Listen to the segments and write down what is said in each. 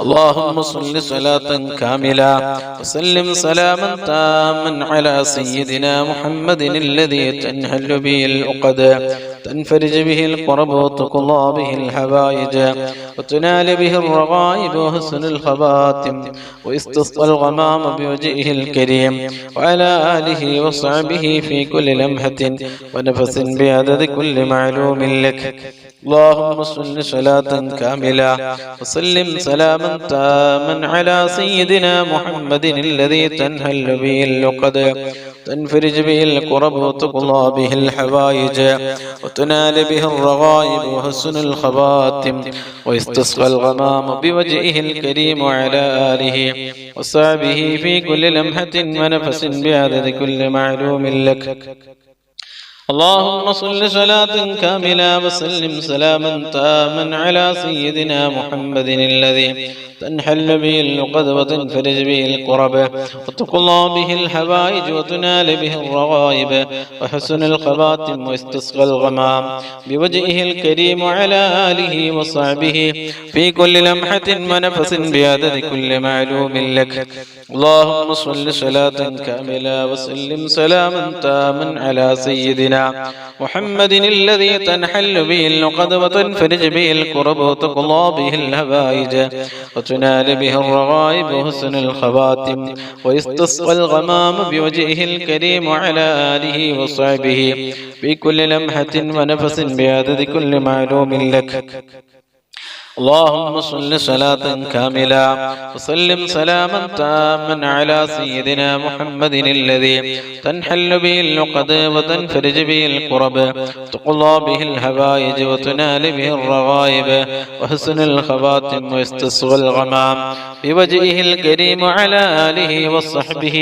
اللهم صل صلاة كاملة وسلم سلاما تاما على سيدنا محمد الذي تنحل به العقد تنفرج به الكرب وتقضى به الحوائج وتنال به الرغائب وحسن الخواتم ويستسقى الغمام بوجهه الكريم وعلى آله وصحبه في كل لمحة ونفس بعدد كل معلوم لك. اللهم صل صلاة كاملة وسلم سلاما تاما على سيدنا محمد الذي تنحل به العقد تنفرج به الكرب وتقضى به الحوائج وتنال به الرغائب وحسن الخواتم ويستسقى الغمام بوجهه الكريم وعلى آله وصحبه في كل لمحة ونفس بعدد كل معلوم لك. اللهم صل صلاة كاملة وسلم سلاما تاما على سيدنا محمد الذي تنحل به العقد وتنفرج به الكرب وتقضى به الحوائج وتنال به الرغائب وحسن الخواتم ويستسقى الغمام بوجهه الكريم وعلى آله وصحبه في كل لمحة ونفس بعدد كل معلوم لك. اللهم صل صلاة كاملة وسلم سلاما تاما على سيدنا محمد الذي تنحل به العقد وتنفرج به الكرب وتقضى به الحوائج وتنال به الرغائب وحسن الخواتم ويستسقى الغمام بوجهه الكريم وعلى آله وصحبه في كل لمحة ونفس بعدد كل معلوم لك. اللهم صل صلاة كاملة وسلم سلاما تاما على سيدنا محمد الذي تنحل به العقد وتنفرج به الكرب تقضى به الحوائج وتنال به الرغائب وحسن الخواتم ويستسقى الغمام بوجهه الكريم وعلى آله وصحبه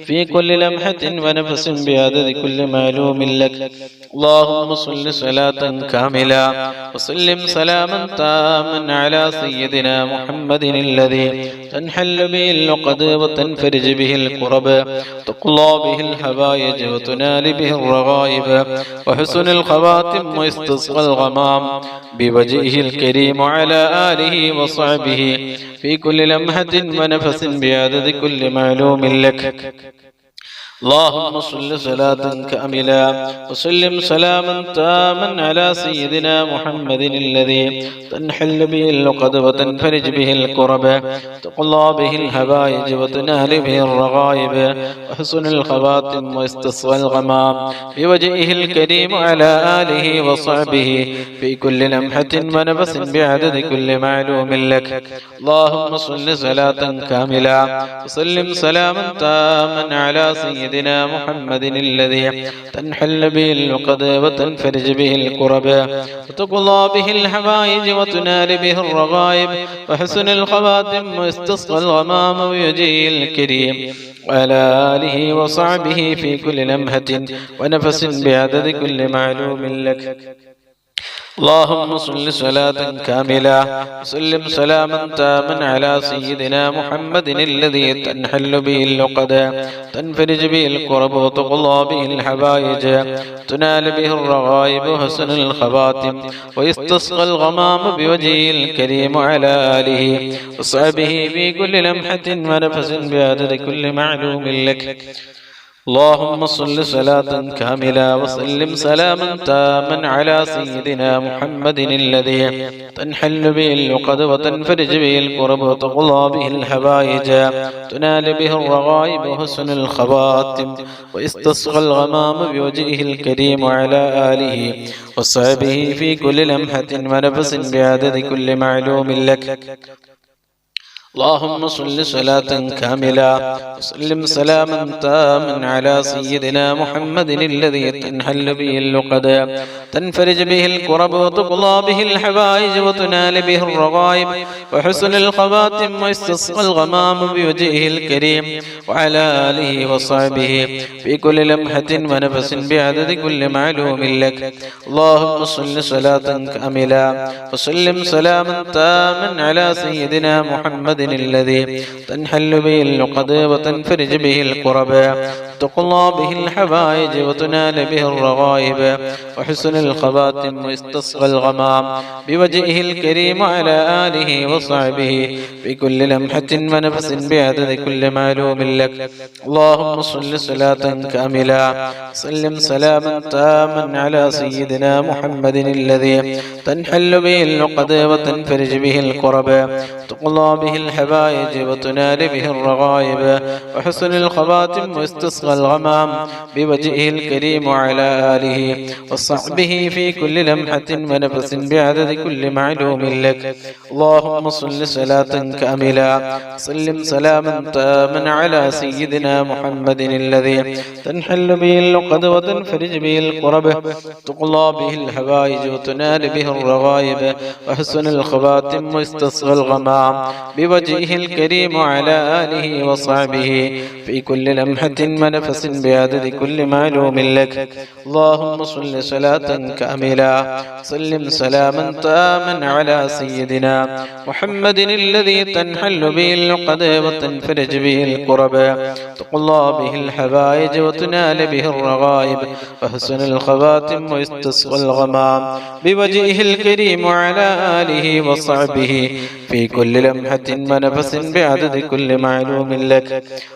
في كل لمحة ونفس بعدد كل معلوم لك. اللهم صل صلاة كاملة وسلم سلاما تاما على سيدنا محمد الذي تنحل به العقد وتنفرج به الكرب تقضى به الحوائج وتنال به الرغائب وحسن الخواتم ويستسقى الغمام بوجهه الكريم وعلى آله وصحبه في كل لمحة ونفس بعدد كل معلوم لك. اللهم صل صلاة كاملة وسلم سلاما تاما على سيدنا محمد الذي تنحل به العقد وتنفرج به الكرب تقضى به الحوائج وتنال به الرغائب وحسن الخواتم ويستسقى الغمام بوجهه الكريم على آله وصحبه في كل لمحة ونفس بعدد كل معلوم لك. اللهم صل صلاة كاملة وسلم سلاما تاما على سيدنا محمد الذي تنحل به العقد وتنفرج به الكرب وتقضى به الحوائج وتنال به الرغائب وحسن الخواتم ويستسقى الغمام بوجهه الكريم وعلى آله وصحبه في كل لمحة ونفس بعدد كل معلوم لك. اللهم صل صلاة كاملة وسلم سلاما تاما على سيدنا محمد الذي تنحل به العقد تنفرج به الكرب وتقضى به الحوائج تنال به الرغائب وحسن الخواتم ويستسقى الغمام بوجهه الكريم على آله وصحبه في كل لمحة ونفس بعدد كل معلوم لك. اللهم صل صلاة كاملة وسلم سلاما تاما على سيدنا محمد الذي تنحل به العقد وتنفرج به الكرب وتقضى به الحوائج تنال به الرغائب وحسن الخواتم ويستسقى الغمام بوجهه الكريم وعلى آله وصحبه في كل لمحة ونفس بعدد كل معلوم لك. اللهم صل صلاة كاملة وسلم سلاما تاما على سيدنا محمد الذي تنحل به العقد تنفرج به الكرب وتقضى به الحوائج وتنال به الرغائب وحسن الخواتم ويستسقى الغمام بوجهه الكريم وعلى آله وصحبه في كل لمحة ونفس بعدد كل معلوم لك. اللهم صل صلاة كاملة وسلم سلاما تاما على سيدنا محمد الذي تنحل به اللقد وتنفرج به الكرب تقضى به الحوائج وتنال به الرغائب وحسن الخواتم واستسقى الغمام بوجهه الكريم على آله وصحبه في كل لمحة ونفس بعدد كل معلوم لك. اللهم صل صلاة كاملة سلم سلاما تاما على سيدنا محمد الذي تنحل به اللقد وتنفرج به الكرب تقضى به الحوائج وتنال به الرغائب وحسن الخواتم واستسقى الغمام بوجهه الكريم على آله وصحبه في كل لمحة ونفس بعدد كل معلوم لك. اللهم صل صلاة كاملة سلم سلاما تاما على سيدنا محمد الذي تنحل به اللقد وتنفرج به الكرب تقضى به الحوائج وتنال به الرغائب وحسن الخواتم واستسقى الغمام بوجهه الكريم على آله وصحبه في كل لمحة ونفس بعدد كل معلوم لك. اللهم صل صلاة كاملة سلم سلاما تاما على سيدنا محمد الذي تنحل به اللقد وتنفرج به الكرب تقضى به الحوائج وتنال به الرغائب وحسن الخواتم واستسقى الغمام بوجهه الكريم على آله وصحبه في كل لمحة ونفس بعدد كل معلوم لك.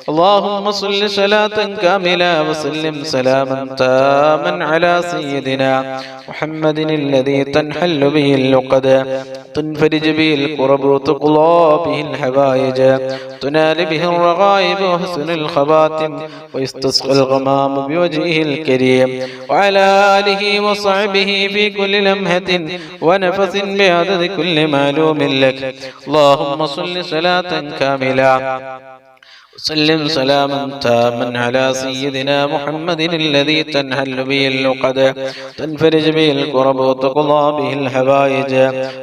اللهم صل صلاة كاملة وسلم سلاما تاما على سيدنا محمد الذي تنحل به اللقد تنفرج به الكرب وتقضى به الحوائج تنال به الرغائب وحسن الخواتم ويستسقى الغمام بوجهه الكريم وعلى آله وصحبه في كل لمحة ونفس بعدد كل معلوم لك. اللهم صل صلاة كاملة وسلم سلاما تاما على سيدنا محمد الذي تنحل به اللقد تنفرج به الكرب وتقضى به الحوائج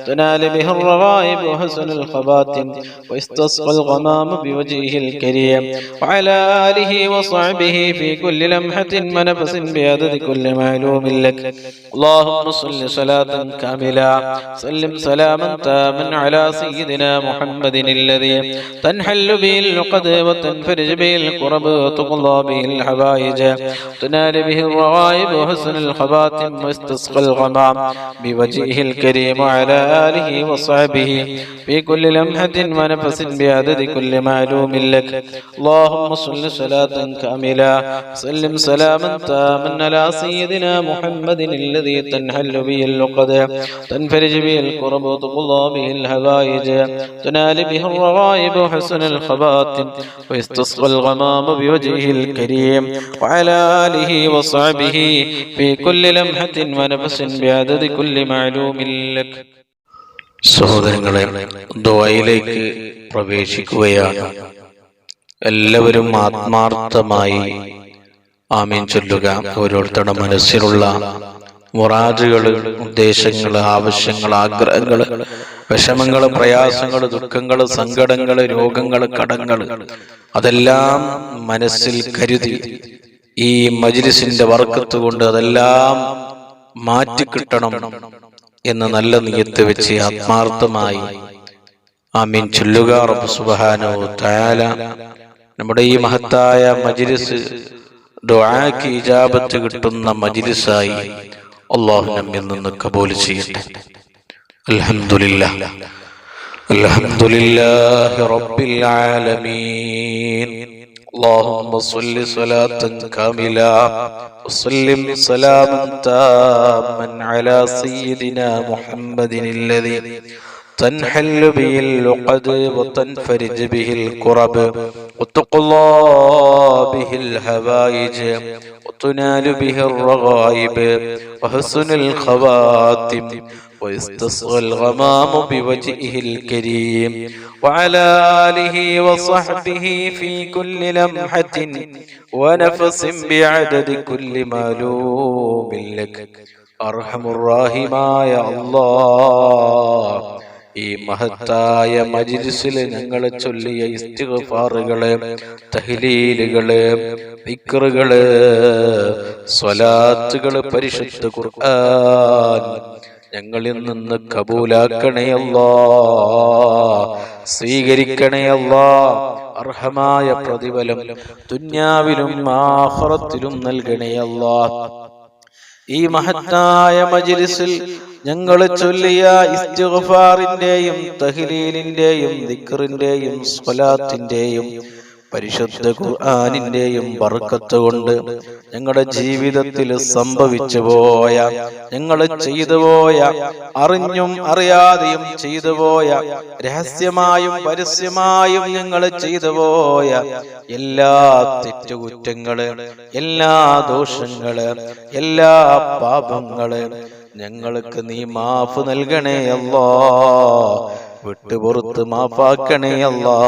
تنال به الرغائب وحسن الخواتم واستسقى الغمام بوجهه الكريم وعلى آله وصحبه في كل لمحة ونفس بعدد كل معلوم لك. اللهم صل صلاة كاملة سلم سلاما تاما على سيدنا محمد الذي تنحل به اللقد تنفرج به الكرب وتقضى به الحوائج تنال به الرغائب وحسن الخواتم واستسقى الغمام بوجهه الكريم على آله وصحبه في كل لمحة ونفس بعدد كل معلوم لك. اللهم صل صلاة كاملة سلم سلاما تاما على سيدنا محمد الذي تنحل به اللقد تنفرج به الكرب وتقضى به الحوائج تنال به الرغائب وحسن الخواتم ويستسقى الغمام بوجهه الكريم وعلى آله وصحبه في كل لمحة ونفس بعدد كل معلوم لك. സഹോദരങ്ങളെ, ദുആയിലേക്ക് പ്രവേശിക്കുകയാണ്. എല്ലാവരും ആത്മാർത്ഥമായി ആമീൻ ചൊല്ലുക. ഓരോരുത്തരുടെ മനസ്സിലുള്ള മുറാദുകള്, ഉദ്ദേശങ്ങള്, ആവശ്യങ്ങള്, ആഗ്രഹങ്ങള്, വിഷമങ്ങള്, പ്രയാസങ്ങള്, ദുഃഖങ്ങള്, സങ്കടങ്ങള്, രോഗങ്ങള്, കടങ്ങള് അതെല്ലാം മനസ്സിൽ കരുതി ഈ മജ്ലിസിന്റെ ബർക്കത്ത് കൊണ്ട് അതെല്ലാം മാറ്റിക്കിട്ടണം എന്ന നല്ല നിയത്ത് വെച്ച് ആത്മാർത്ഥമായി ആമീൻ ചൊല്ലുക. റബ്ബ് സുബ്ഹാനഹു തആല നമ്മുടെ ഈ മഹത്തായ മജ്ലിസ് ദുആക്ക് ഇജാബത്ത് കിട്ടുന്ന മജ്ലിസായി അല്ലാഹു നമ്മിൽ നിന്ന് കബൂൽ ചെയ്യട്ടെ. അൽഹംദുലില്ലാഹ് അൽഹംദുലില്ലാഹി റബ്ബിൽ ആലമീൻ. اللهم صل صلاة كاملة وسلم سلاما تاما على سيدنا محمد الذي تنحل به اللقد وتنفرج به الكرب وتقضى به الحوائج وتنال به الرغائب وحسن الخواتم ويستصغى الغمام بوجهه الكريم وعلى آله وصحبه في كل لمحة ونفس بعدد كل معلوم لك. أرحم الراحمين يا الله, ഈ മഹത്തായ മജ്ലിസിൽ ഞങ്ങൾ ചൊല്ലിയ ഇസ്തിഗ്ഫാറുകള്, തഹ്ലീലുകള്, ദിക്റുകള്, സ്വലാത്തുകള്, പരിശുദ്ധ ഖുർആൻ ഞങ്ങളിൽ നിന്ന് കബൂലാക്കണേ അല്ലാ, സ്വീകരിക്കണേ അല്ലാ. അർഹമായ പ്രതിഫലം ദുനിയാവിലും ആഖിറത്തിലും നൽകണേ അല്ലാ. ഈ മഹത്തായ മജ്ലിസിൽ ഞങ്ങൾ ചൊല്ലിയ ഇസ്തിഗ്ഫാറിന്റെയും തഹ്ലീലിന്റെയും ദിക്റിന്റെയും സ്വലാത്തിന്റെയും പരിശുദ്ധ ഖുർആനിന്റെയും ബർക്കത്ത് കൊണ്ട് ഞങ്ങളുടെ ജീവിതത്തിൽ സംഭവിച്ചു പോയ, ഞങ്ങൾ ചെയ്തു പോയ, അറിഞ്ഞും അറിയാതെയും ചെയ്തു പോയ, രഹസ്യമായും പരസ്യമായും ഞങ്ങൾ ചെയ്തു പോയ എല്ലാ തെറ്റുകുറ്റങ്ങള്, എല്ലാ ദോഷങ്ങള്, എല്ലാ പാപങ്ങള് ഞങ്ങൾക്ക് നീ മാഫ് നൽകണേ അല്ലാ, വിട്ടുപുറത്ത് മാപ്പാക്കണേ അല്ലാ.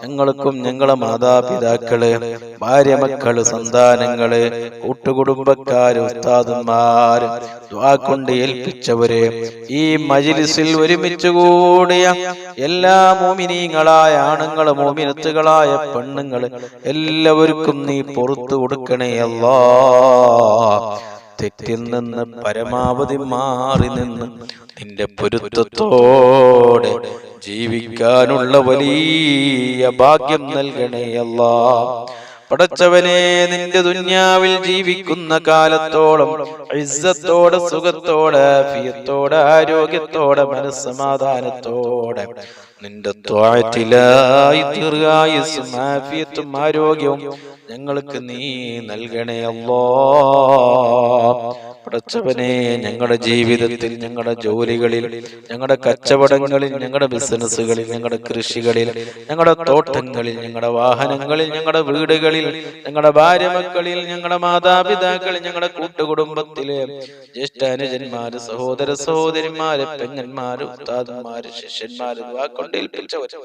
ഞങ്ങൾക്കും ഞങ്ങളെ മാതാപിതാക്കള്, ഭാര്യ മക്കള്, സന്താനങ്ങള്, കൂട്ടുകുടുംബക്കാര്, ഉസ്താദുമാര്, ദുആ കൊണ്ട് ഏൽപ്പിച്ചവര്, ഈ മജ്ലിസിൽ ഒരുമിച്ച് കൂടിയ എല്ലാ മോമിനീങ്ങളായ ആണുങ്ങള്, മോമിനത്തുകളായ പെണ്ണുങ്ങള് എല്ലാവർക്കും നീ പുറത്തു കൊടുക്കണേ അല്ലാ. തെറ്റിൽ നിന്ന് പരമാവധി മാറി നിന്ന് നിന്റെ പൊരുത്തത്തോടെ ജീവിക്കാനുള്ള വലിയ ഭാഗ്യം നൽകണേ അല്ലാ. പടച്ചവനെ, നിന്റെ ദുനിയാവിൽ ജീവിക്കുന്ന കാലത്തോളം ഇസ്സത്തോടെ, സുഖത്തോടെ, ആഫിയത്തോടെ, ആരോഗ്യത്തോടെ, മനസ്സമാധാനത്തോടെ നിന്റെ ത്വാഅത്തിലായി ദീർഘായുസ്സും ആഫിയത്തും ആരോഗ്യവും ഞങ്ങൾക്ക് നീ നൽകണേ അല്ലാ. പടച്ചവനെ, ഞങ്ങളുടെ ജീവിതത്തിൽ, ഞങ്ങളുടെ ജോലികളിൽ, ഞങ്ങളുടെ കച്ചവടങ്ങളിൽ, ഞങ്ങളുടെ ബിസിനസ്സുകളിൽ, ഞങ്ങളുടെ കൃഷികളിൽ, ഞങ്ങളുടെ തോട്ടങ്ങളിൽ, ഞങ്ങളുടെ വാഹനങ്ങളിൽ, ഞങ്ങളുടെ വീടുകളിൽ, ഞങ്ങളുടെ ഭാര്യമക്കളിൽ, ഞങ്ങളുടെ മാതാപിതാക്കളിൽ, ഞങ്ങളുടെ കൂട്ടുകുടുംബത്തിലെ ജ്യേഷ്ഠാനുജന്മാര്, സഹോദര സഹോദരിമാര്, പെങ്ങന്മാര്, ഉസ്താദന്മാര്, ശിഷ്യന്മാര്, വാക്കൊണ്ടേൽപ്പിച്ചവര്,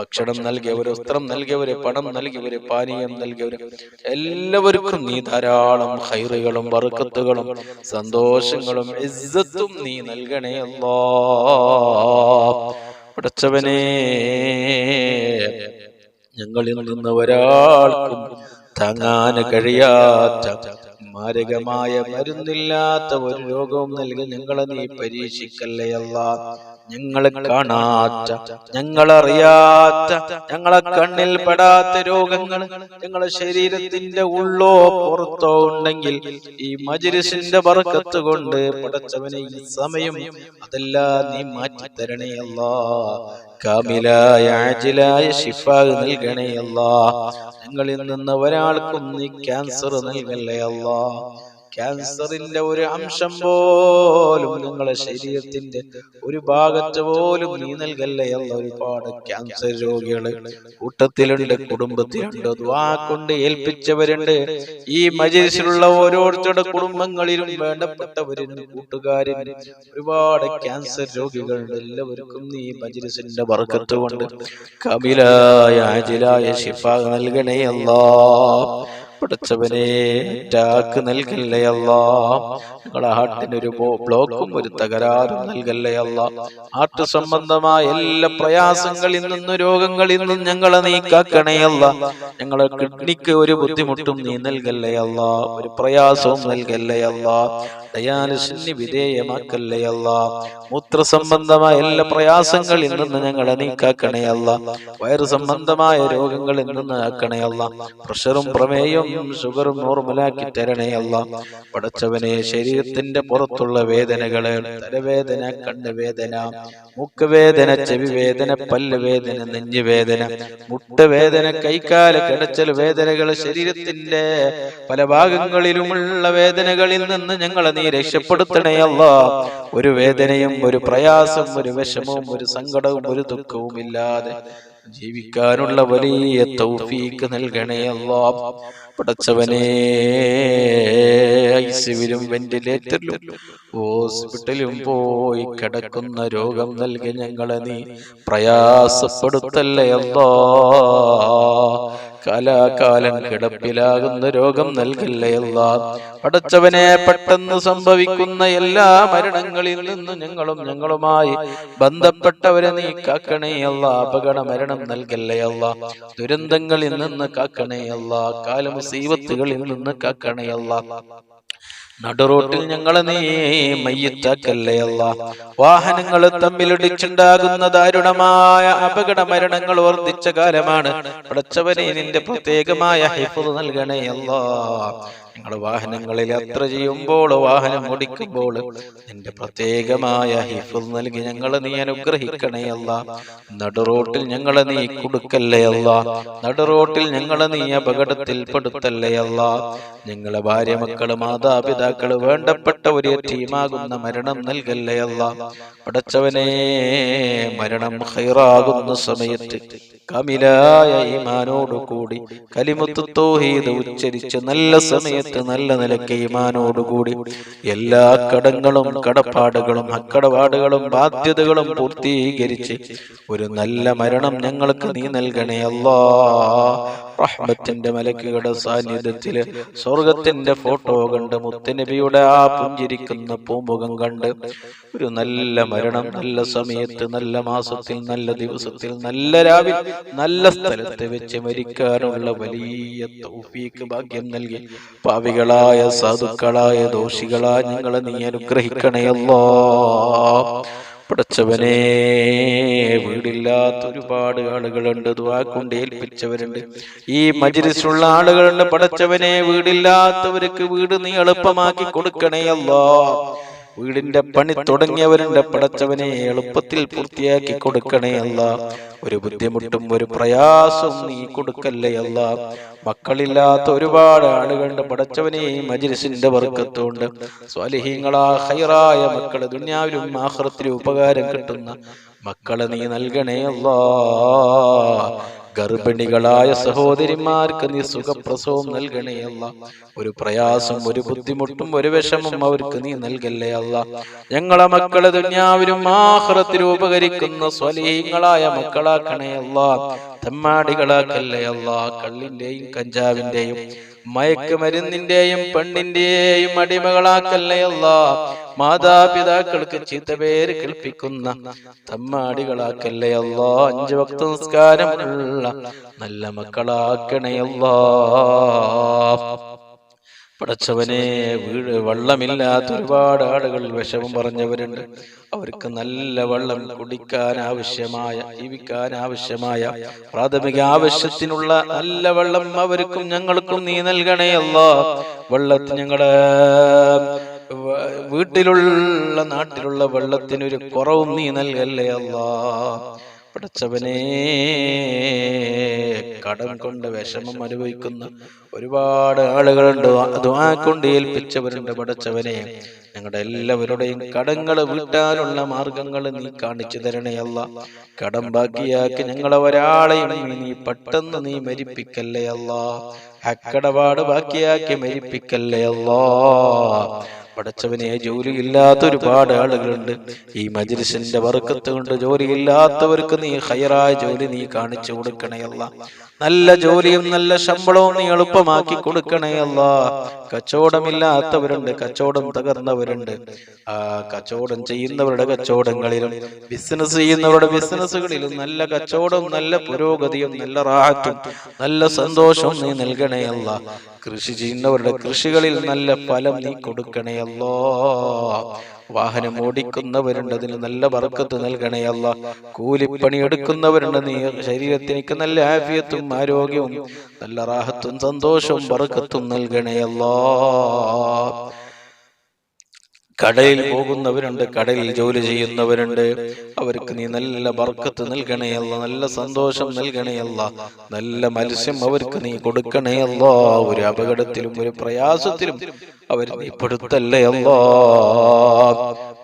ഭക്ഷണം നൽകിയവര്, വസ്ത്രം നൽകിയവര്, പണം നൽകിയവര്, പാനീയം നൽകിയവര് എല്ലാവർക്കും നീ ധാരാളം ഖൈറുകളും ബർക്കത്തുകളും സന്തോഷങ്ങളും ഇസ്സത്തും നീ നൽകണേ അല്ലാ. പടച്ചവനെ, ഞങ്ങളിൽ നിന്ന് ഒരാൾക്കും താങ്ങാൻ കഴിയാത്ത, മാരകമായ മരുന്നില്ലാത്ത ഒരു രോഗവും നൽകി ഞങ്ങളെ നീ പരീക്ഷിക്കല്ലേ അല്ലാ. ഞങ്ങളെ കാണാത്ത, ഞങ്ങളറിയാത്ത, ഞങ്ങളെ കണ്ണിൽ പെടാത്ത രോഗങ്ങൾ ഞങ്ങളെ ശരീരത്തിന്റെ ഉള്ളോ പുറത്തോ ഉണ്ടെങ്കിൽ ഈ മജ്ലിസിന്റെ ബർക്കത്ത് കൊണ്ട് പടച്ചവനെ ഈ സമയം അതെല്ലാം നീ മാറ്റി തരണേ അല്ലാ. കാമിലായ ആജിലായ ശിഫാ നൽകണേ അല്ലാ. ഞങ്ങളിൽ നിന്ന് ഒരാൾക്കും നീ ക്യാൻസർ നൽകല്ലേ അല്ലാ. ക്യാൻസറിന്റെ ഒരു അംശം പോലും ഞങ്ങളെ ശരീരത്തിന്റെ ഒരു ഭാഗത്ത് പോലും നീ നൽകല്ലേ അല്ല. ഒരുപാട് ക്യാൻസർ രോഗികള് കൂട്ടത്തിലുണ്ട്, കുടുംബത്തിലുണ്ട്, ദുആ കൊണ്ട് ഏൽപ്പിച്ചവരുണ്ട്. ഈ മജ്ലിസിലുള്ള ഓരോരുത്തരുടെ കുടുംബങ്ങളിലും വേണ്ടപ്പെട്ടവരും കൂട്ടുകാരും ഒരുപാട് ക്യാൻസർ രോഗികളുണ്ട്. എല്ലാവർക്കും നീ മജ്ലിസിന്റെ ബർക്കത്ത് കൊണ്ട് കാമിലായ ആജിലായ ശിഫാ നൽകണേ അല്ലാ. പടച്ചവനെ, അറ്റാക്ക് നൽകല്ലേ അല്ലാ. ഞങ്ങളുടെ ഹാർട്ടിനൊരു ബ്ലോക്കും ഒരു തകരാറും നൽകല്ലേ അല്ലാ. ഹാർട്ട് സംബന്ധമായ എല്ലാ പ്രയാസങ്ങളിൽ നിന്നും രോഗങ്ങളിൽ നിന്നും ഞങ്ങളെ നീ കാക്കണേ അല്ലാ. ഞങ്ങളെ കിഡ്നിക്ക് ഒരു ബുദ്ധിമുട്ടും നീ നൽകല്ലേ അല്ലാ. ഒരു പ്രയാസവും നൽകല്ലേ അല്ലാ. ഡയാലിസിന് വിധേയമാക്കല്ലേ അല്ലാ. മൂത്ര സംബന്ധമായ എല്ലാ പ്രയാസങ്ങളിൽ നിന്ന് ഞങ്ങളെ നീ കാക്കണേ അല്ലാ. വയറ് സംബന്ധമായ രോഗങ്ങളിൽ നിന്ന് ആക്കണേ അല്ലാ. പ്രഷറും പ്രമേയവും ഷുഗറും നോർമലാക്കി തരണേ അല്ലാ. പടച്ചവനെ, ശരീരത്തിന്റെ പുറത്തുള്ള വേദനകള്, തലവേദന, കണ്ണുവേദന, മൂക്കുവേദന, ചെവി വേദന, പല്ല് വേദന, നെഞ്ചുവേദന, മുട്ടുവേദന, കൈകാല് കിടച്ചൽ വേദനകൾ, ശരീരത്തിന്റെ പല ഭാഗങ്ങളിലുമുള്ള വേദനകളിൽ നിന്ന് ഞങ്ങളെ നീ രക്ഷപ്പെടുത്തണേ അല്ലാ. ഒരു വേദനയും ഒരു പ്രയാസം, ഒരു വിഷമവും ഒരു സങ്കടവും ഒരു ദുഃഖവും ഇല്ലാതെ ജീവിക്കാനുള്ള വലിയ തൗഫീക്ക് നൽകണേ അല്ലാ. പടച്ചവനെ, ഐസിയുവിലും വെന്റിലേറ്ററിലും ഹോസ്പിറ്റലും പോയി കിടക്കുന്ന രോഗം നൽകി ഞങ്ങളെ നീ പ്രയാസപ്പെടുത്തല്ലേ അല്ലാ. കാലാകാലം കിടപ്പിലാകുന്ന രോഗം നൽകല്ലേ അല്ലാ. പടച്ചവനെ, പെട്ടെന്ന് സംഭവിക്കുന്ന എല്ലാ മരണങ്ങളിൽ നിന്നും ഞങ്ങളുമായി ബന്ധപ്പെട്ടവരെ നീ കാക്കണേ അല്ലാ. അപകട മരണം നൽകല്ലേ അല്ലാ. ദുരന്തങ്ങളിൽ നിന്ന് കാക്കണേ അല്ലാ. കാലമുസീബത്തുകളിൽ നിന്ന് കാക്കണേ അല്ലാ. നടുറോട്ടിൽ ഞങ്ങളെ നീ മയ്യിത്താക്കല്ലേ അല്ലാ. വാഹനങ്ങൾ തമ്മിലിടിച്ചുണ്ടാകുന്ന ദാരുണമായ അപകട മരണങ്ങൾ വർദ്ധിച്ച കാലമാണ്. പടച്ചവനെ നിന്റെ പ്രത്യേകമായ ഹിഫ്ള് നൽകണേ അല്ലാ. ഞങ്ങൾ വാഹനങ്ങളിൽ യാത്ര ചെയ്യുമ്പോൾ, വാഹനം ഓടിക്കുമ്പോൾ നിന്റെ പ്രത്യേകമായ ഹിഫ്ള് നൽകി ഞങ്ങളെ നീ അനുഗ്രഹിക്കണേ അല്ലാ. നടുറോട്ടിൽ ഞങ്ങളെ നീ കൊടുക്കല്ലേ അല്ലാ. നടുറോട്ടിൽ ഞങ്ങളെ നീ അപകടത്തിൽ പെടുത്തല്ലേ അല്ലാ. ഞങ്ങളെ ഭാര്യ, മക്കള്, മാതാപിതാക്കള്, വേണ്ടപ്പെട്ട ഒരു യതീമാകുന്ന മരണം നൽകല്ലേ അല്ലാ. പടച്ചവനെ, മരണം ഖൈറാകുന്ന സമയത്ത് കാമിലായ ഈമാനോടുകൂടി കലിമത്ത് തൗഹീദ് ഉച്ചരിച്ച് നല്ല സമയത്ത് നല്ല നിലയ്ക്ക് ഈമാനോടുകൂടി എല്ലാ കടങ്ങളും കടപ്പാടുകളും അക്കടപാടുകളും ബാധ്യതകളും പൂർത്തീകരിച്ച് ഒരു നല്ല മരണം ഞങ്ങൾക്ക് നീ നൽകണേ അല്ലാ. റഹ്മത്തിന്റെ മലക്കുകളുടെ സാന്നിധ്യത്തില് സ്വർഗത്തിന്റെ ഫോട്ടോ കണ്ട് മുത്തുനബിയുടെ ആ പുഞ്ചിരിക്കുന്ന പൂമുഖം കണ്ട് ഒരു നല്ല മരണം നല്ല സമയത്ത് നല്ല മാസത്തിൽ നല്ല ദിവസത്തിൽ നല്ല രാവിൽ നല്ല സ്ഥലത്ത് വെച്ച് മരിക്കാനുള്ള വലിയ തൗഫീഖ് ഭാഗ്യം നൽകി പാപികളായ സാധുക്കളായ ദോഷികളായ ഞങ്ങളെ നീ അനുഗ്രഹിക്കണേ അല്ലാ. പടച്ചവനെ, വീടില്ലാത്ത ഒരുപാട് ആളുകളുണ്ട്, ദുആ കൊണ്ട് ഏൽപ്പിച്ചവരുണ്ട്, ഈ മജ്‌ലിസിലുള്ള ആളുകളുണ്ട്. പടച്ചവനെ, വീടില്ലാത്തവർക്ക് വീട് നീ എളുപ്പമാക്കി കൊടുക്കണേ അല്ലാ. വീടിന്റെ പണി തുടങ്ങിയവരുണ്ട്, പടച്ചവനെ എളുപ്പത്തിൽ പൂർത്തിയാക്കി കൊടുക്കണേ അല്ലാ. ഒരു ബുദ്ധിമുട്ടും ഒരു പ്രയാസവും നീ കൊടുക്കല്ലേ അല്ലാ. മക്കളില്ലാത്ത ഒരുപാട് ആളുകളുണ്ട്, പടച്ചവനെ മജ്‌ലിസിന്റെ ബർക്കത്തുകൊണ്ട് സ്വാലിഹീങ്ങളാ ഖൈറായ മക്കള് ദുനിയാവിലും ആഖിറത്തിലും ഉപകാരം കിട്ടുന്ന മക്കളെ നീ നൽകണേ അല്ലാ. ഗർഭിണികളായ സഹോദരിമാർക്ക് നീ സുഖപ്രസവം നൽകണേ അല്ലാ. ഒരു പ്രയാസം, ഒരു ബുദ്ധിമുട്ടും ഒരു വിഷമം അവർക്ക് നീ നൽകല്ലേ അല്ലാ. ഞങ്ങളെ മക്കളെ ദുനിയാവിലും ആഖിറത്തിലും ഉപകരിക്കുന്ന സ്വലീഹങ്ങളായ മക്കളാക്കണേ അല്ലാ. തെമ്മാടികളാക്കല്ലേ അല്ലാ. കള്ളിന്റെയും കഞ്ചാവിന്റെയും മയക്കുമരുന്നിന്റെയും പെണ്ണിന്റെയും അടിമകളാക്കല്ലേ അല്ലാ. മാതാപിതാക്കൾക്ക് ചീത്തപേര് കേൾപ്പിക്കുന്ന തമ്മാടികളാക്കല്ലേ അല്ലാ. 5 വക്ത നിസ്കാരം ഉള്ള നല്ല മക്കളാക്കണേ അല്ലാ. പടച്ചവനെ, വെള്ളമില്ലാത്ത ഒരുപാട് ആളുകൾ വിഷമം പറഞ്ഞവരുണ്ട്. അവർക്ക് നല്ല വെള്ളം കുടിക്കാൻ ആവശ്യമായ, ജീവിക്കാൻ ആവശ്യമായ പ്രാഥമിക ആവശ്യത്തിനുള്ള നല്ല വെള്ളം അവർക്കും ഞങ്ങൾക്കും നീ നൽകണേ അല്ലാ. വെള്ളത്തിന് ഞങ്ങളുടെ വീട്ടിലുള്ള നാട്ടിലുള്ള വെള്ളത്തിനൊരു കുറവും നീ നൽകല്ലേ അല്ലാ. പടച്ചവനെ, കടം കൊണ്ട് വിഷമം അനുഭവിക്കുന്ന ഒരുപാട് ആളുകളുണ്ട്, ദുആ കൊണ്ട് ഏൽപ്പിച്ചവരുണ്ട്. പടച്ചവനെ, ഞങ്ങളുടെ എല്ലാവരുടെയും കടങ്ങൾ വീട്ടാനുള്ള മാർഗങ്ങൾ നീ കാണിച്ചു തരണേ അല്ലാ. കടം ബാക്കിയാക്കി ഞങ്ങളെ ഒരാളെയും നീ പെട്ടെന്ന് നീ മരിപ്പിക്കല്ലേ അല്ലാ. അക്കടപാട് ബാക്കിയാക്കി മരിപ്പിക്കല്ലേ അല്ലാ. പടച്ചവനെ, ജോലിയില്ലാത്ത ഒരുപാട് ആളുകളുണ്ട്. ഈ മജ്‌ലിസിന്റെ ബർക്കത്ത് കൊണ്ട് ജോലിയില്ലാത്തവർക്ക് നീ ഖൈറായ ജോലി നീ കാണിച്ചു കൊടുക്കണേ അല്ലാ. നല്ല ജോലിയും നല്ല ശമ്പളവും നീ എളുപ്പമാക്കി കൊടുക്കണേ അല്ലാ. കച്ചവടമില്ലാത്തവരുണ്ട്, കച്ചവടം തകർന്നവരുണ്ട്. ആ കച്ചവടം ചെയ്യുന്നവരുടെ കച്ചവടങ്ങളിലും ബിസിനസ് ചെയ്യുന്നവരുടെ ബിസിനസ്സുകളിലും നല്ല കച്ചവടവും നല്ല പുരോഗതിയും നല്ല റാഹത്തും നല്ല സന്തോഷവും നീ നൽകണേ അല്ലാ. കൃഷി ചെയ്യുന്നവരുടെ കൃഷികളിൽ നല്ല ഫലം നീ കൊടുക്കണേ അല്ലാ. വാഹനം ഓടിക്കുന്നവരുണ്ട്, അതിന് നല്ല ബർക്കത്ത് നൽകണേ അല്ലാ. കൂലിപ്പണി എടുക്കുന്നവരുണ്ട്, നീ ശരീരത്തിനേക്ക് നല്ല ആഫിയത്തും ആരോഗ്യവും നല്ല റാഹത്തും സന്തോഷവും ബർക്കത്തും നൽകണേ അല്ലാ. കടലിൽ പോകുന്നവരുണ്ട്, കടലിൽ ജോലി ചെയ്യുന്നവരുണ്ട്, അവർക്ക് നീ നല്ല ബർക്കത്ത് നൽകണേ അല്ലാ. നല്ല സന്തോഷം നൽകണേ അല്ലാ. നല്ല മത്സ്യം അവർക്ക് നീ കൊടുക്കണേ അല്ലാ. ഒരു അപകടത്തിലും ഒരു പ്രയാസത്തിലും അവർ നീ പെടുത്തല്ലേ അല്ലാ.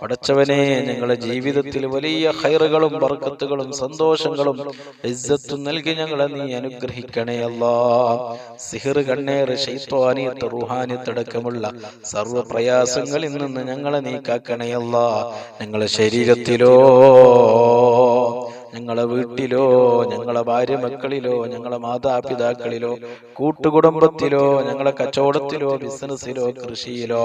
പടച്ചവനെ, ഞങ്ങളുടെ ജീവിതത്തിൽ വലിയ ഖൈറുകളും ബർക്കത്തുകളും സന്തോഷങ്ങളും ഇസ്സത്തും നൽകി ഞങ്ങളെ നീ അനുഗ്രഹിക്കണേ അല്ലാ. സിഹർ, കണ്ണേറ്, ശൈത്വാനിയത്ത്, റൂഹാനിയത്ത് അടക്കമുള്ള സർവ്വ പ്രയാസങ്ങളിൽ നിന്ന് ഞങ്ങളെ നീ കാക്കണേ അല്ലാ. ഞങ്ങളെ ശരീരത്തിലോ ഞങ്ങളെ വീട്ടിലോ, ഞങ്ങളെ ഭാര്യ മക്കളിലോ, ഞങ്ങളെ മാതാപിതാക്കളിലോ, കൂട്ടുകുടുംബത്തിലോ, ഞങ്ങളെ കച്ചവടത്തിലോ, ബിസിനസ്സിലോ, കൃഷിയിലോ,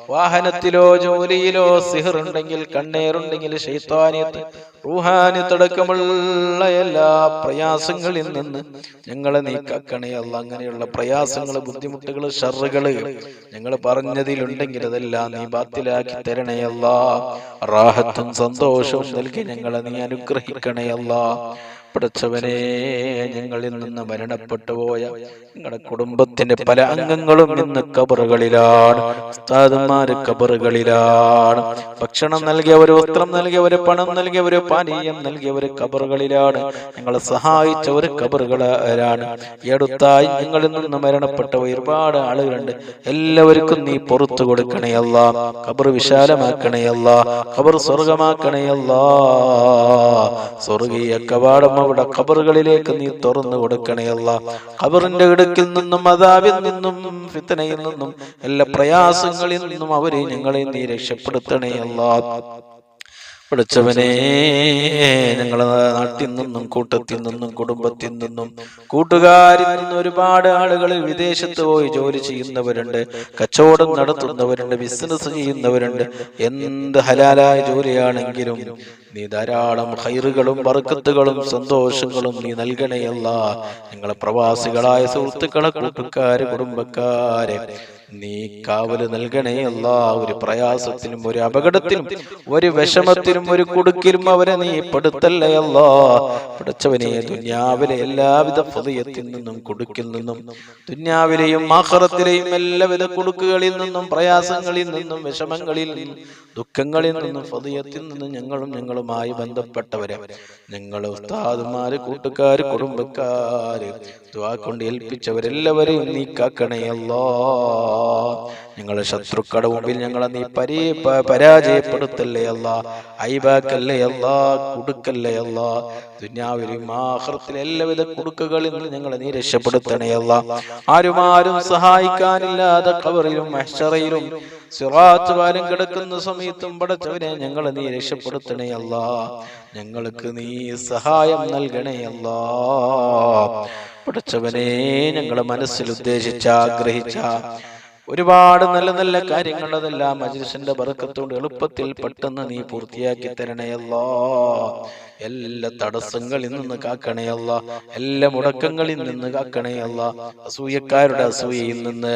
വാഹനത്തിലോ, ജോലിയിലോ സിഹറുണ്ടെങ്കിൽ, കണ്ണേറുണ്ടെങ്കിൽ, ശൈത്വാനിയത്ത്, റൂഹാനിയത്തടക്കമുള്ള എല്ലാ പ്രയാസങ്ങളിൽ നിന്ന് ഞങ്ങളെ നീ കാക്കണേ അല്ല. അങ്ങനെയുള്ള പ്രയാസങ്ങൾ, ബുദ്ധിമുട്ടുകൾ, ഷർറുകള് ഞങ്ങൾ പറഞ്ഞതിലുണ്ടെങ്കിൽ അതെല്ലാം നീ ബാത്തിലാക്കി തരണേ അല്ല. റാഹത്തും സന്തോഷവും നൽകി ഞങ്ങളെ നീ അനുഗ്രഹിക്കണേ അല്ല. പടച്ചവനെ, ഞങ്ങളിൽ നിന്ന് മരണപ്പെട്ടു പോയ ഞങ്ങളുടെ കുടുംബത്തിന്റെ പല അംഗങ്ങളും ഇന്ന് ഖബറുകളിലാണ്. ഉസ്താദുമാര് ഖബറുകളിലാണ്. ഭക്ഷണം നൽകിയവര്, വസ്ത്രം നൽകിയവര്, പണം നൽകിയവര്, പാനീയം നൽകിയവര് ഖബറുകളിലാണ്. ഞങ്ങളെ സഹായിച്ചവര് ഖബറുകളാണ്. ഈ അടുത്തായി ഞങ്ങളിൽ നിന്ന് മരണപ്പെട്ട ഒരുപാട് ആളുകളുണ്ട്. എല്ലാവർക്കും നീ പുറത്തു കൊടുക്കണേ അല്ലാ. ഖബർ വിശാലമാക്കണേ അല്ലാ. ഖബർ സ്വർഗമാക്കണേ അല്ലാ. സ്വർഗീയ കവാടം അവിടെ ഖബറുകളിലേക്ക് നീ തുറന്നു കൊടുക്കണേ അല്ലാ. ഖബറിന്റെ ഇടുക്കിൽ നിന്നും, അദാബിൽ നിന്നും, ഫിത്നയിൽ നിന്നും, എല്ലാ പ്രയാസങ്ങളിൽ നിന്നും അവരെ ഞങ്ങളെ നീ രക്ഷപ്പെടുത്തണേ അല്ലാ. പഠിച്ചവനെ, ഞങ്ങളെ നാട്ടിൽ നിന്നും, കൂട്ടത്തിൽ നിന്നും, കുടുംബത്തിൽ നിന്നും, കൂട്ടുകാരിൽ നിന്നും ഒരുപാട് ആളുകൾ വിദേശത്ത് പോയി ജോലി ചെയ്യുന്നവരുണ്ട്, കച്ചവടം നടത്തുന്നവരുണ്ട്, ബിസിനസ് ചെയ്യുന്നവരുണ്ട്. എന്ത് ഹലാലായ ജോലിയാണെങ്കിലും നീ ധാരാളം ഖൈറുകളും ബർക്കത്തുകളും സന്തോഷങ്ങളും നീ നൽകണേയല്ല. ഞങ്ങളെ പ്രവാസികളായ സുഹൃത്തുക്കളെ, കൂട്ടുകാര്, കുടുംബക്കാരെ നീ കാവല് നൽകണേയല്ല. ഒരു പ്രയാസത്തിനും, ഒരു അപകടത്തിനും, ഒരു വിഷമത്തിനും, ഒരു കുടുക്കിലും അവരെ നീ പെടുത്തല്ലേയല്ല. പഠിച്ചവനെ, ദുന്യാവിലെ എല്ലാവിധ ഫളിയത്തിൽ നിന്നും, കുടുക്കിൽ നിന്നും, ദുന്യാവിലെയും ആഖിറത്തിലെയും എല്ലാവിധ കുടുക്കുകളിൽ നിന്നും, പ്രയാസങ്ങളിൽ നിന്നും, വിഷമങ്ങളിൽ നിന്നും, ദുഃഖങ്ങളിൽ നിന്നും, ഫളിയത്തിൽ നിന്നും ഞങ്ങളും ഞങ്ങളുമായി ബന്ധപ്പെട്ടവരെ, ഞങ്ങള് ഉസ്താദുമാര്, കൂട്ടുകാര്, കുടുംബക്കാര്, ദുആ കൊണ്ട് ഏൽപ്പിച്ചവരെല്ലാവരെയും നീ കാക്കണേയല്ലാ. ഞങ്ങളെ ശത്രുക്കളുടെ മുമ്പിൽ ഞങ്ങളെ നീ പരാജയപ്പെടുത്തല്ലേ അല്ലാ. ഐബാക്കല്ലേ അല്ലാ, കുടുക്കല്ലേ അല്ലാ. ദുനിയാവിലും ആഖിറത്തിലും എല്ലാവിധ കുടുക്കുകളിൽ നിന്ന് ഞങ്ങളെ നീ രക്ഷപ്പെടുത്തണേ അല്ലാ. ആരും സഹായിക്കാനില്ലാതെ ഖബറിലും മഹ്ശറയിലും സിറാത്ത് പാലം കിടക്കുന്ന സമയത്തും പടച്ചവനെ ഞങ്ങളെ നീ രക്ഷപ്പെടുത്തണേ അല്ലാ. ഞങ്ങൾക്ക് നീ സഹായം നൽകണേ അല്ലാ. പടച്ചവനെ, ഞങ്ങളെ മനസ്സിൽ ഉദ്ദേശിച്ച, ആഗ്രഹിച്ച ഒരുപാട് നല്ല നല്ല കാര്യങ്ങൾ അതെല്ലാം മജ്‌ലിസിന്റെ ബറക്കത്തോട് എളുപ്പത്തിൽ പെട്ടെന്ന് നീ പൂർത്തിയാക്കി തരണേ അല്ലാ. എല്ലാ തടസ്സങ്ങളിൽ നിന്ന് കാക്കണേ അല്ലാ. എല്ലാ മുടക്കങ്ങളിൽ നിന്ന് കാക്കണേ അല്ലാ. അസൂയക്കാരുടെ അസൂയയിൽ നിന്ന്,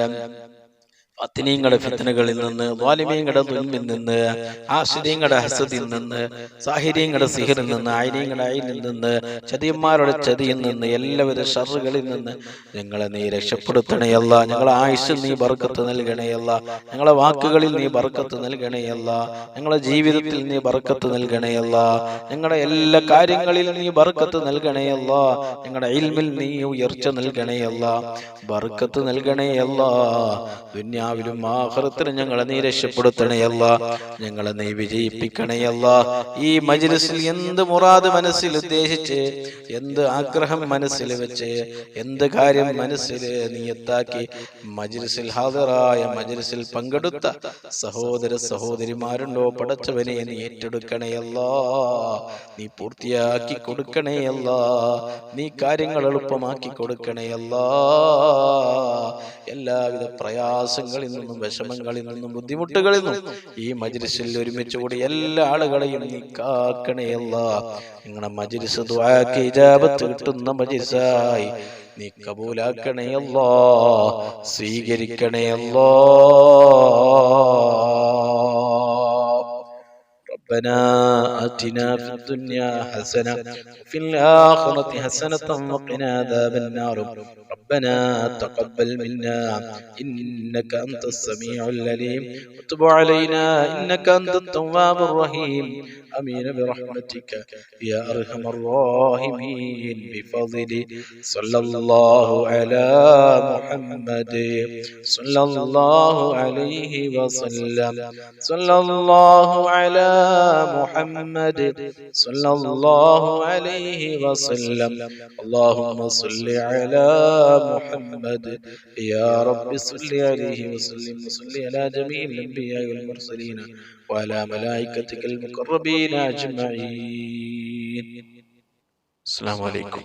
ഫിത്നയുടെ ഫിത്നകളിൽ നിന്ന്, ളാലിമീങ്ങളുടെ ദുൽമിൽ നിന്ന്, ആശിരീങ്ങളുടെ ഹസദിൽ നിന്ന്, സാഹിരീങ്ങളുടെ സിഹറിൽ നിന്ന്, ഐനീങ്ങളുടെ ഐനിൽ നിന്ന്, ചതിയന്മാരുടെ ചതിയിൽ നിന്ന്, എല്ലാവിധ ഷർറുകളിൽ നിന്ന് ഞങ്ങളെ നീ രക്ഷപ്പെടുത്തണേയല്ല. ഞങ്ങളെ ആയുസ്സിൽ നീ ബർക്കത്ത് നൽകണേയല്ല. ഞങ്ങളെ വാക്കുകളിൽ നീ ബർക്കത്ത് നൽകണേയല്ല. ഞങ്ങളെ ജീവിതത്തിൽ നീ ബർക്കത്ത് നൽകണേയല്ല. ഞങ്ങളുടെ എല്ലാ കാര്യങ്ങളിലും നീ ബർക്കത്ത് നൽകണേയല്ല. ഞങ്ങളുടെ ഇൽമിൽ നീ ഉയർച്ച നൽകണേയല്ല, ബർക്കത്ത് നൽകണേയല്ല. ദുനിയാവിലും ആഖിറത്തിലും ഞങ്ങളെ നീ രക്ഷപ്പെടുത്തണേയല്ല. ഞങ്ങളെ നീ വിജയിപ്പിക്കണേയല്ല. ഈ മജ്‌ലിസിൽ എന്ത് മുറാദ് മനസ്സിൽ ഉദ്ദേശിച്ച്, എന്ത് ആഗ്രഹം മനസ്സിൽ വെച്ച്, എന്ത് കാര്യം മനസ്സിൽ നീയത്താക്കി മജ്‌ലിസിൽ ഹാദിറായ, മജ്‌ലിസിൽ പങ്കെടുത്ത സഹോദര സഹോദരിമാരുണ്ടോ പടച്ചവനെ നീ ഏറ്റെടുക്കണേയല്ല. നീ പൂർത്തിയാക്കി കൊടുക്കണേയല്ല. നീ കാര്യങ്ങൾ എളുപ്പമാക്കി കൊടുക്കണേയല്ല. എല്ലാവിധ പ്രയാസങ്ങളിൽ നിന്നും, വിഷമങ്ങളിൽ നിന്നും, ബുദ്ധിമുട്ടുകളിൽ നിന്നും ഈ മജ്‌ലിസിൽ ഒരുമിച്ച് കൂടി എല്ലാ ആളുകളെയും നീ കാക്കണേയല്ല. നിങ്ങളുടെ മജ്‌ലിസ് ദുആക്ക് ഇജാബത്ത് കിട്ടുന്ന മജ്‌ലിസായി നീ കബൂലാക്കണേയല്ല, സ്വീകരിക്കണേയല്ല. ربنا آتنا في الدنيا حسنة وفي الآخرة حسنة وقنا عذاب النار. ربنا تقبل منا إنك أنت السميع العليم وتب علينا إنك أنت التواب الرحيم. آمين برحمتك يا أرحم الراحمين. بفضل صلى الله على محمد صلى الله عليه وسلم. صلى الله على محمد صلى الله عليه وسلم. اللهم صل على محمد يا رب صل عليه وسلم. وصل على جميع الأنبياء والمرسلين وعلى ملائكتك المقربين أجمعين. അസ്സലാമു അലൈക്കും.